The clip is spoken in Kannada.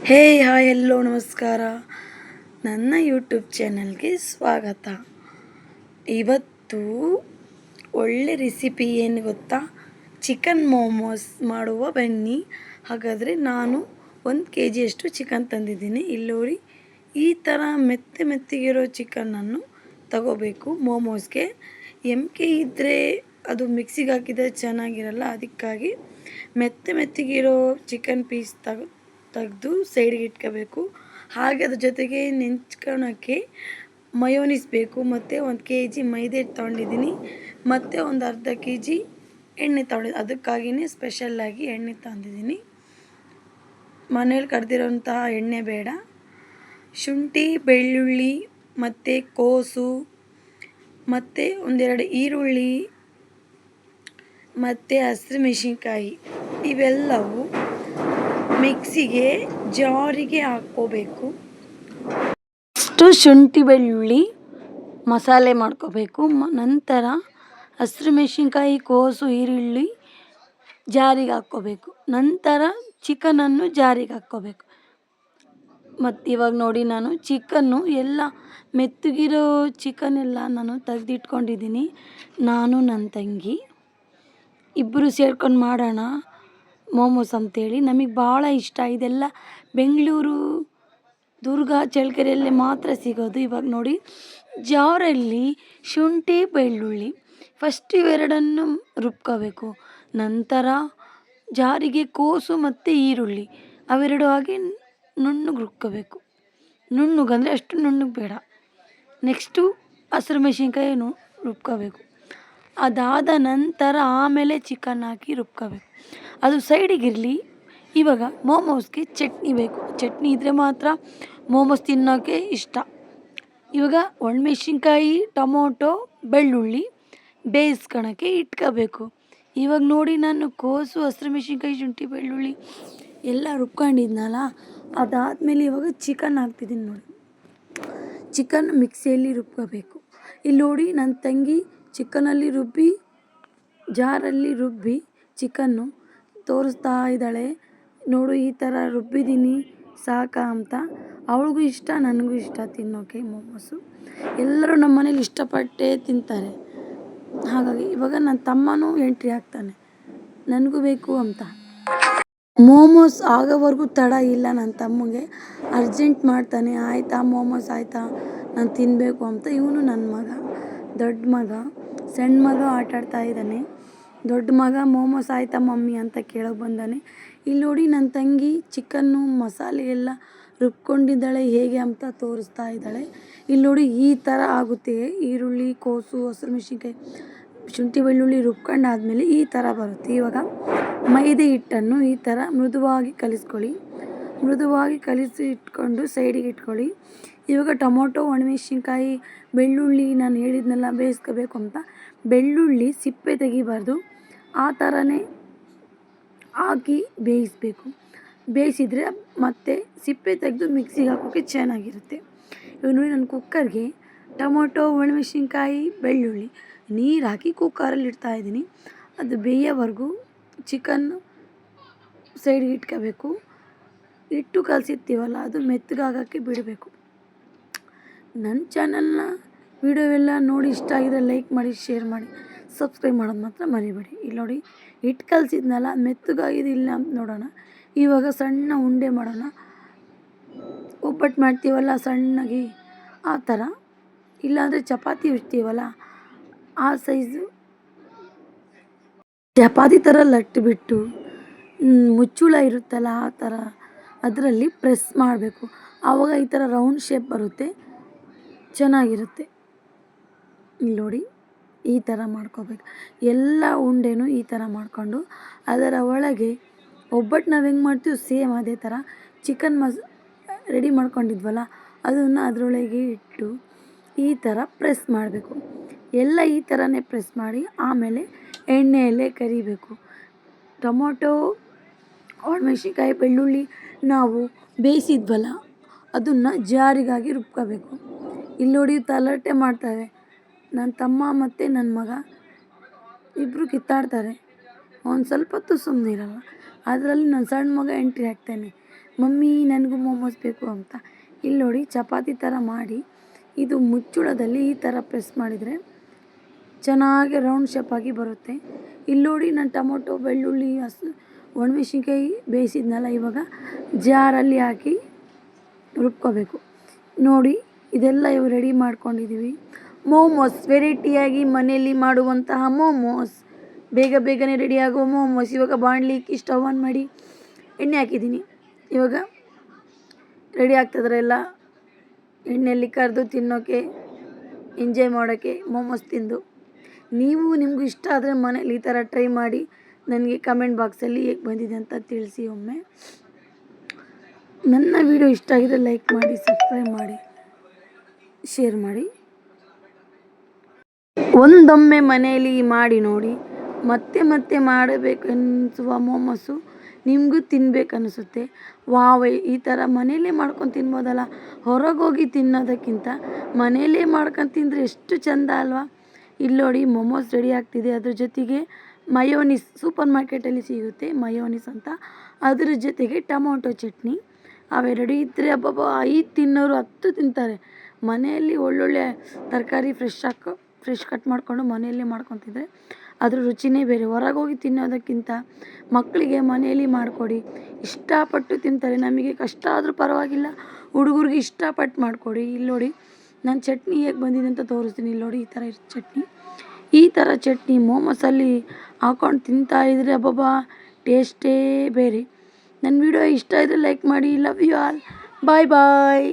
ಹೇ ಹಾಯ್ ಎಲ್ಲೋ ನಮಸ್ಕಾರ. ನನ್ನ ಯೂಟ್ಯೂಬ್ ಚಾನಲ್ಗೆ ಸ್ವಾಗತ. ಇವತ್ತು ಒಳ್ಳೆ ರೆಸಿಪಿ ಏನು ಗೊತ್ತಾ, ಚಿಕನ್ ಮೋಮೋಸ್ ಮಾಡುವ ಬನ್ನಿ. ಹಾಗಾದರೆ ನಾನು 1 kg ಅಷ್ಟು ಚಿಕನ್ ತಂದಿದ್ದೀನಿ. ಇಲ್ಲಿ ನೋಡಿ, ಈ ಥರ ಮೆತ್ತಗಿರೋ ಚಿಕನನ್ನು ತಗೋಬೇಕು. ಮೋಮೋಸ್ಗೆ ಕೆ ಇದ್ದರೆ ಅದು ಮಿಕ್ಸಿಗೆ ಹಾಕಿದರೆ ಚೆನ್ನಾಗಿರಲ್ಲ, ಅದಕ್ಕಾಗಿ ಮೆತ್ತಗಿರೋ ಚಿಕನ್ ಪೀಸ್ ತೆಗೆದು ಸೈಡಿಗೆ ಇಟ್ಕೋಬೇಕು. ಹಾಗೆ ಅದ್ರ ಜೊತೆಗೆ ನೆಂಚ್ಕೊಳ್ಳೋಕ್ಕೆ ಮಯೋನೀಸ್ ಬೇಕು. ಮತ್ತು 1 kg ಮೈದೆ ತೊಗೊಂಡಿದ್ದೀನಿ, ಮತ್ತು ಒಂದು ಅರ್ಧ kg ಎಣ್ಣೆ ತೊಗೊಂಡಿದ್ದೀನಿ. ಅದಕ್ಕಾಗಿಯೇ ಸ್ಪೆಷಲ್ಲಾಗಿ ಎಣ್ಣೆ ತಂದಿದ್ದೀನಿ. ಮನೇಲಿ ಕರೆದಿರೋಂತಹ ಎಣ್ಣೆ ಬೇಡ. ಶುಂಠಿ, ಬೆಳ್ಳುಳ್ಳಿ, ಮತ್ತು ಕೋಸು, ಮತ್ತು 1-2 ಈರುಳ್ಳಿ, ಮತ್ತು ಹಸಿಮೆಣಸಿನ್ಕಾಯಿ ಇವೆಲ್ಲವೂ ಮಿಕ್ಸಿಗೆ ಜಾರಿಗೆ ಹಾಕ್ಕೋಬೇಕು. ಫಸ್ಟು ಶುಂಠಿ ಬೆಳ್ಳುಳ್ಳಿ ಮಸಾಲೆ ಮಾಡ್ಕೋಬೇಕು. ನಂತರ ಹಸಿಮೆಣಸಿನ್ಕಾಯಿ, ಕೋಸು, ಈರುಳ್ಳಿ ಜಾರಿಗೆ ಹಾಕ್ಕೋಬೇಕು. ನಂತರ ಚಿಕನನ್ನು ಜಾರಿಗೆ ಹಾಕ್ಕೋಬೇಕು. ಮತ್ತು ಇವಾಗ ನೋಡಿ, ನಾನು ಚಿಕನ್ನು ಎಲ್ಲ ಮೆತ್ತಗಿರೋ ಚಿಕನೆಲ್ಲ ನಾನು ತೆಗೆದಿಟ್ಕೊಂಡಿದ್ದೀನಿ. ನಾನು ನನ್ನ ತಂಗಿ ಇಬ್ಬರು ಸೇರ್ಕೊಂಡು ಮಾಡೋಣ ಮೋಮೋಸ್ ಅಂತೇಳಿ. ನಮಗೆ ಭಾಳ ಇಷ್ಟ ಇದೆಲ್ಲ. ಬೆಂಗಳೂರು, ದುರ್ಗ, ಚಳ್ಳಕೆರೆಯಲ್ಲಿ ಮಾತ್ರ ಸಿಗೋದು. ಇವಾಗ ನೋಡಿ, ಜಾರಲ್ಲಿ ಶುಂಠಿ ಬೆಳ್ಳುಳ್ಳಿ ಫಸ್ಟ್ ಇವೆರಡನ್ನು ರುಬ್ಕೋಬೇಕು. ನಂತರ ಜಾರಿಗೆ ಕೋಸು ಮತ್ತು ಈರುಳ್ಳಿ ಅವೆರಡು ಹಾಕಿ ನುಣ್ಣಗೆ ರುಬ್ಕೋಬೇಕು. ನುಣ್ಣಗಂದರೆ ಅಷ್ಟು ನುಣ್ಣಗೆ ಬೇಡ. ನೆಕ್ಸ್ಟು ಹಸಿರು ಮೆಣಸಿನ್ಕಾಯಿ ರುಬ್ಕೋಬೇಕು. ಅದಾದ ನಂತರ ಆಮೇಲೆ ಚಿಕನ್ ಹಾಕಿ ರುಬ್ಕೋಬೇಕು. ಅದು ಸೈಡಿಗಿರಲಿ. ಇವಾಗ ಮೋಮೋಸ್ಗೆ ಚಟ್ನಿ ಬೇಕು. ಚಟ್ನಿ ಇದ್ದರೆ ಮಾತ್ರ ಮೋಮೋಸ್ ತಿನ್ನೋಕ್ಕೆ ಇಷ್ಟ. ಇವಾಗ ಒಣಮೆಣ್ಸಿನ್ಕಾಯಿ, ಟೊಮೊಟೊ, ಬೆಳ್ಳುಳ್ಳಿ ಬೇಯಿಸ್ಕೊಳಕ್ಕೆ ಇಟ್ಕೋಬೇಕು. ಇವಾಗ ನೋಡಿ, ನಾನು ಕೋಸು, ಹಸಿರು ಮೆಣಸಿನ್ಕಾಯಿ, ಶುಂಠಿ ಬೆಳ್ಳುಳ್ಳಿ ಎಲ್ಲ ರುಬ್ಕೊಂಡಿದ್ನಲ್ಲ, ಅದಾದಮೇಲೆ ಇವಾಗ ಚಿಕನ್ ಹಾಕ್ತಿದ್ದೀನಿ. ನೋಡಿ, ಚಿಕನ್ ಮಿಕ್ಸಿಯಲ್ಲಿ ರುಬ್ಕೋಬೇಕು. ಇಲ್ಲಿ ನೋಡಿ, ನನ್ನ ತಂಗಿ ಚಿಕನಲ್ಲಿ ರುಬ್ಬಿ, ಜಾರಲ್ಲಿ ರುಬ್ಬಿ ಚಿಕನ್ನು ತೋರಿಸ್ತಾ ಇದ್ದಾಳೆ. ನೋಡು, ಈ ಥರ ರುಬ್ಬಿದ್ದೀನಿ ಸಾಕಾ ಅಂತ. ಅವಳಿಗೂ ಇಷ್ಟ, ನನಗೂ ಇಷ್ಟ ತಿನ್ನೋಕ್ಕೆ ಮೋಮೋಸು. ಎಲ್ಲರೂ ನಮ್ಮ ಮನೇಲಿ ಇಷ್ಟಪಟ್ಟೇ ತಿಂತಾರೆ. ಹಾಗಾಗಿ ಇವಾಗ ನನ್ನ ತಮ್ಮನೂ ಎಂಟ್ರಿ ಆಗ್ತಾನೆ, ನನಗೂ ಬೇಕು ಅಂತ. ಮೋಮೋಸ್ ಆಗೋವರೆಗೂ ತಡ ಇಲ್ಲ. ನನ್ನ ತಮ್ಮಗೆ ಅರ್ಜೆಂಟ್ ಮಾಡ್ತಾನೆ, ಆಯಿತಾ ಮೋಮೋಸ್ ಆಯಿತಾ, ನಾನು ತಿನ್ನಬೇಕು ಅಂತ. ಇವನು ನನ್ನ ಮಗ, ದೊಡ್ಡ ಮಗ. ಸಣ್ಣ ಮಗ ಆಟಾಡ್ತಾ ಇದ್ದಾನೆ. ದೊಡ್ಡ ಮಗ ಮೋಮೋಸ್ ಆಯಿತಾ ಮಮ್ಮಿ ಅಂತ ಕೇಳೋಕೆ ಬಂದಾನೆ. ಇಲ್ಲಿ ನೋಡಿ, ನನ್ನ ತಂಗಿ ಚಿಕನ್ನು ಮಸಾಲೆ ಎಲ್ಲ ರುಬ್ಕೊಂಡಿದ್ದಾಳೆ, ಹೇಗೆ ಅಂತ ತೋರಿಸ್ತಾ ಇದ್ದಾಳೆ. ಇಲ್ಲಿ ನೋಡಿ, ಈ ಥರ ಆಗುತ್ತೆ. ಈರುಳ್ಳಿ, ಕೋಸು, ಹಸಿರು ಮೆಣಸಿನ್ಕಾಯಿ, ಶುಂಠಿ ಬೆಳ್ಳುಳ್ಳಿ ರುಬ್ಕೊಂಡಾದ್ಮೇಲೆ ಈ ಥರ ಬರುತ್ತೆ. ಇವಾಗ ಮೈದೆ ಹಿಟ್ಟನ್ನು ಈ ಥರ ಮೃದುವಾಗಿ ಕಲಿಸ್ಕೊಳ್ಳಿ. ಮೃದುವಾಗಿ ಕಲಿಸಿ ಇಟ್ಕೊಂಡು ಸೈಡಿಗೆ ಇಟ್ಕೊಳ್ಳಿ. ಇವಾಗ ಟೊಮೊಟೊ, ಒಣಮೆಣ್ಸಿನ್ಕಾಯಿ, ಬೆಳ್ಳುಳ್ಳಿ ನಾನು ಹೇಳಿದ್ನೆಲ್ಲ ಬೇಯಿಸ್ಕೋಬೇಕು ಅಂತ. ಬೆಳ್ಳುಳ್ಳಿ ಸಿಪ್ಪೆ ತೆಗಿಬಾರ್ದು, ಆ ಥರನೇ ಹಾಕಿ ಬೇಯಿಸಬೇಕು. ಬೇಯಿಸಿದರೆ ಮತ್ತೆ ಸಿಪ್ಪೆ ತೆಗೆದು ಮಿಕ್ಸಿಗೆ ಹಾಕೋಕ್ಕೆ ಚೆನ್ನಾಗಿರುತ್ತೆ. ಇವಾಗ ನೋಡಿ, ನಾನು ಕುಕ್ಕರ್ಗೆ ಟೊಮೊಟೊ, ಒಣಮೆಣ್ಸಿನ್ಕಾಯಿ, ಬೆಳ್ಳುಳ್ಳಿ ನೀರು ಹಾಕಿ ಕುಕ್ಕರಲ್ಲಿ ಇಡ್ತಾಯಿದ್ದೀನಿ. ಅದು ಬೇಯೋವರೆಗೂ ಚಿಕನ್ ಸೈಡ್ಗೆ ಇಟ್ಕೋಬೇಕು. ಹಿಟ್ಟು ಕಲಸಿರ್ತೀವಲ್ಲ, ಅದು ಮೆತ್ತಗಾಗೋಕ್ಕೆ ಬಿಡಬೇಕು. ನನ್ನ ಚಾನಲ್ನ ವೀಡಿಯೋವೆಲ್ಲ ನೋಡಿ ಇಷ್ಟ ಆಗಿದ್ರೆ ಲೈಕ್ ಮಾಡಿ, ಶೇರ್ ಮಾಡಿ, ಸಬ್ಸ್ಕ್ರೈಬ್ ಮಾಡೋದು ಮಾತ್ರ ಮರಿಬೇಡಿ. ಇಲ್ಲಿ ನೋಡಿ, ಹಿಟ್ಟು ಕಲಸಿದ್ನಲ್ಲ, ಮೆತ್ತಗಾಗಿದಿಲ್ಲ ಅಂತ ನೋಡೋಣ. ಇವಾಗ ಸಣ್ಣ ಉಂಡೆ ಮಾಡೋಣ. ಒಬ್ಬಟ್ಟು ಮಾಡ್ತೀವಲ್ಲ ಸಣ್ಣಗೆ, ಆ ಥರ. ಇಲ್ಲಾಂದರೆ ಚಪಾತಿ ಇಡ್ತೀವಲ್ಲ, ಆ ಸೈಜು ಚಪಾತಿ ಥರ ಲಟ್ಟಿಬಿಟ್ಟು ಮುಚ್ಚುಳ ಇರುತ್ತಲ್ಲ, ಆ ಥರ ಅದರಲ್ಲಿ ಪ್ರೆಸ್ ಮಾಡಬೇಕು. ಆವಾಗ ಈ ಥರ ರೌಂಡ್ ಶೇಪ್ ಬರುತ್ತೆ, ಚೆನ್ನಾಗಿರುತ್ತೆ. ಇಲ್ಲಿ ನೋಡಿ, ಈ ಥರ ಮಾಡ್ಕೋಬೇಕು. ಎಲ್ಲ ಉಂಡೆನೂ ಈ ಥರ ಮಾಡಿಕೊಂಡು ಅದರ ಒಳಗೆ ಒಬ್ಬಟ್ಟು ನಾವು ಹೆಂಗೆ ಮಾಡ್ತೀವಿ ಸೇಮ್ ಅದೇ ಥರ ಚಿಕನ್ ರೆಡಿ ಮಾಡ್ಕೊಂಡಿದ್ವಲ್ಲ, ಅದನ್ನು ಅದರೊಳಗೆ ಇಟ್ಟು ಈ ಥರ ಪ್ರೆಸ್ ಮಾಡಬೇಕು. ಎಲ್ಲ ಈ ಥರನೇ ಪ್ರೆಸ್ ಮಾಡಿ ಆಮೇಲೆ ಎಣ್ಣೆಯಲ್ಲೇ ಕರಿಬೇಕು. ಟೊಮೊಟೊ, ಒಣಮೆಣ್ಸಿನ್ಕಾಯಿ, ಬೆಳ್ಳುಳ್ಳಿ ನಾವು ಬೇಯಿಸಿದ್ವಲ್ಲ, ಅದನ್ನು ಜಾರಿಗಾಗಿ ರುಬ್ಕೋಬೇಕು. ಇಲ್ಲಿ ನೋಡಿ, ತಲಾಟೆ ಮಾಡ್ತವೆ. ನನ್ನ ತಮ್ಮ ಮತ್ತು ನನ್ನ ಮಗ ಇಬ್ಬರು ಕಿತ್ತಾಡ್ತಾರೆ. ಒಂದು ಸ್ವಲ್ಪ ಹೊತ್ತು ಸುಮ್ಮನಿರಲ್ಲ. ಅದರಲ್ಲಿ ನನ್ನ ಸಣ್ಣ ಮಗ ಎಂಟ್ರಿ ಆಗ್ತಾನೆ, ಮಮ್ಮಿ ನನಗೂ ಮೋಮೋಸ್ ಬೇಕು ಅಂತ. ಇಲ್ಲಿ ನೋಡಿ ಚಪಾತಿ ಥರ ಮಾಡಿ ಇದು ಮುಚ್ಚಳದಲ್ಲಿ ಈ ಥರ ಪ್ರೆಸ್ ಮಾಡಿದರೆ ಚೆನ್ನಾಗಿ ರೌಂಡ್ ಶೇಪಾಗಿ ಬರುತ್ತೆ. ಇಲ್ಲಿ ನೋಡಿ ನಾನು ಟೊಮೊಟೊ, ಬೆಳ್ಳುಳ್ಳಿ, ಒಣಮೆಣ್ಸಿನ್ಕಾಯಿ ಬೇಯಿಸಿದ್ನಲ್ಲ, ಇವಾಗ ಜಾರಲ್ಲಿ ಹಾಕಿ ರುಬ್ಕೋಬೇಕು. ನೋಡಿ ಇದೆಲ್ಲ ಇವು ರೆಡಿ ಮಾಡ್ಕೊಂಡಿದ್ದೀವಿ. ಮೋಮೋಸ್ ವೆರೈಟಿಯಾಗಿ ಮನೆಯಲ್ಲಿ ಮಾಡುವಂತಹ ಮೋಮೋಸ್, ಬೇಗ ಬೇಗನೆ ರೆಡಿಯಾಗೋ ಮೋಮೋಸ್. ಇವಾಗ ಬಾಣಲಿಕ್ಕೆ ಸ್ಟವ್ ಆನ್ ಮಾಡಿ ಎಣ್ಣೆ ಹಾಕಿದ್ದೀನಿ. ಇವಾಗ ರೆಡಿ ಆಗ್ತದ್ರೆ ಎಲ್ಲ ಎಣ್ಣೆಯಲ್ಲಿ ಕರೆದು ತಿನ್ನೋಕ್ಕೆ, ಎಂಜಾಯ್ ಮಾಡೋಕ್ಕೆ ಮೋಮೋಸ್ ತಿಂದು. ನೀವು ನಿಮಗೂ ಇಷ್ಟ ಆದರೆ ಮನೇಲಿ ಈ ಥರ ಟ್ರೈ ಮಾಡಿ ನನಗೆ ಕಮೆಂಟ್ ಬಾಕ್ಸಲ್ಲಿ ಹೇಗೆ ಬಂದಿದೆ ಅಂತ ತಿಳಿಸಿ. ಒಮ್ಮೆ ನನ್ನ ವಿಡಿಯೋ ಇಷ್ಟ ಆಗಿದ್ರೆ ಲೈಕ್ ಮಾಡಿ, ಸಬ್ಸ್ಕ್ರೈಬ್ ಮಾಡಿ, ಶೇರ್ ಮಾಡಿ. ಒಂದೊಮ್ಮೆ ಮನೆಯಲ್ಲಿ ಮಾಡಿ ನೋಡಿ, ಮತ್ತೆ ಮತ್ತೆ ಮಾಡಬೇಕು ಅನಿಸುವ ಮೋಮೋಸು ನಿಮಗೂ ತಿನ್ನಬೇಕನ್ನಿಸುತ್ತೆ. ವಾವ್, ಈ ಥರ ಮನೆಯಲ್ಲೇ ಮಾಡ್ಕೊಂಡು ತಿನ್ಬೋದಲ್ಲ, ಹೊರಗೋಗಿ ತಿನ್ನೋದಕ್ಕಿಂತ ಮನೆಯಲ್ಲೇ ಮಾಡ್ಕೊಂಡು ತಿಂದರೆ ಎಷ್ಟು ಚೆಂದ ಅಲ್ವಾ. ಇಲ್ಲಿ ನೋಡಿ ಮೋಮೋಸ್ ರೆಡಿ ಆಗ್ತಿದೆ. ಅದ್ರ ಜೊತೆಗೆ ಮಯೋನೀಸ್ ಸೂಪರ್ ಮಾರ್ಕೆಟಲ್ಲಿ ಸಿಗುತ್ತೆ, ಮಯೋನೀಸ್ ಅಂತ. ಅದ್ರ ಜೊತೆಗೆ ಟೊಮೊಟೊ ಚಟ್ನಿ. ಅವೆರಡು ಇದ್ದರೆ ಅಬ್ಬಬ್ಬಾ 5 ತಿನ್ನೋರು 10 ತಿಂತಾರೆ. ಮನೆಯಲ್ಲಿ ಒಳ್ಳೊಳ್ಳೆ ತರಕಾರಿ ಫ್ರೆಶ್ ಕಟ್ ಮಾಡಿಕೊಂಡು ಮನೆಯಲ್ಲೇ ಮಾಡ್ಕೊತಿದ್ರೆ ಅದ್ರ ರುಚಿನೇ ಬೇರೆ. ಹೊರಗೋಗಿ ತಿನ್ನೋದಕ್ಕಿಂತ ಮಕ್ಕಳಿಗೆ ಮನೆಯಲ್ಲಿ ಮಾಡಿಕೊಡಿ, ಇಷ್ಟಪಟ್ಟು ತಿಂತಾರೆ. ನಮಗೆ ಕಷ್ಟ ಆದರೂ ಪರವಾಗಿಲ್ಲ, ಹುಡುಗರಿಗೆ ಇಷ್ಟಪಟ್ಟು ಮಾಡಿಕೊಡಿ. ಇಲ್ಲಿ ನೋಡಿ ನಾನು ಚಟ್ನಿ ಹೇಗೆ ಬಂದಿದೆ ಅಂತ ತೋರಿಸ್ತೀನಿ. ಇಲ್ಲಿ ನೋಡಿ ಈ ಥರ ಚಟ್ನಿ, ಈ ಥರ ಚಟ್ನಿ ಮೋಮೋಸಲ್ಲಿ ಹಾಕ್ಕೊಂಡು ತಿಂತಾಯಿದ್ರೆ ಅಬ್ಬಬ್ಬಾ ಟೇಸ್ಟೇ ಬೇರೆ. ನನ್ನ ವಿಡಿಯೋ ಇಷ್ಟ ಇದ್ದರೆ ಲೈಕ್ ಮಾಡಿ. Love you all. Bye bye.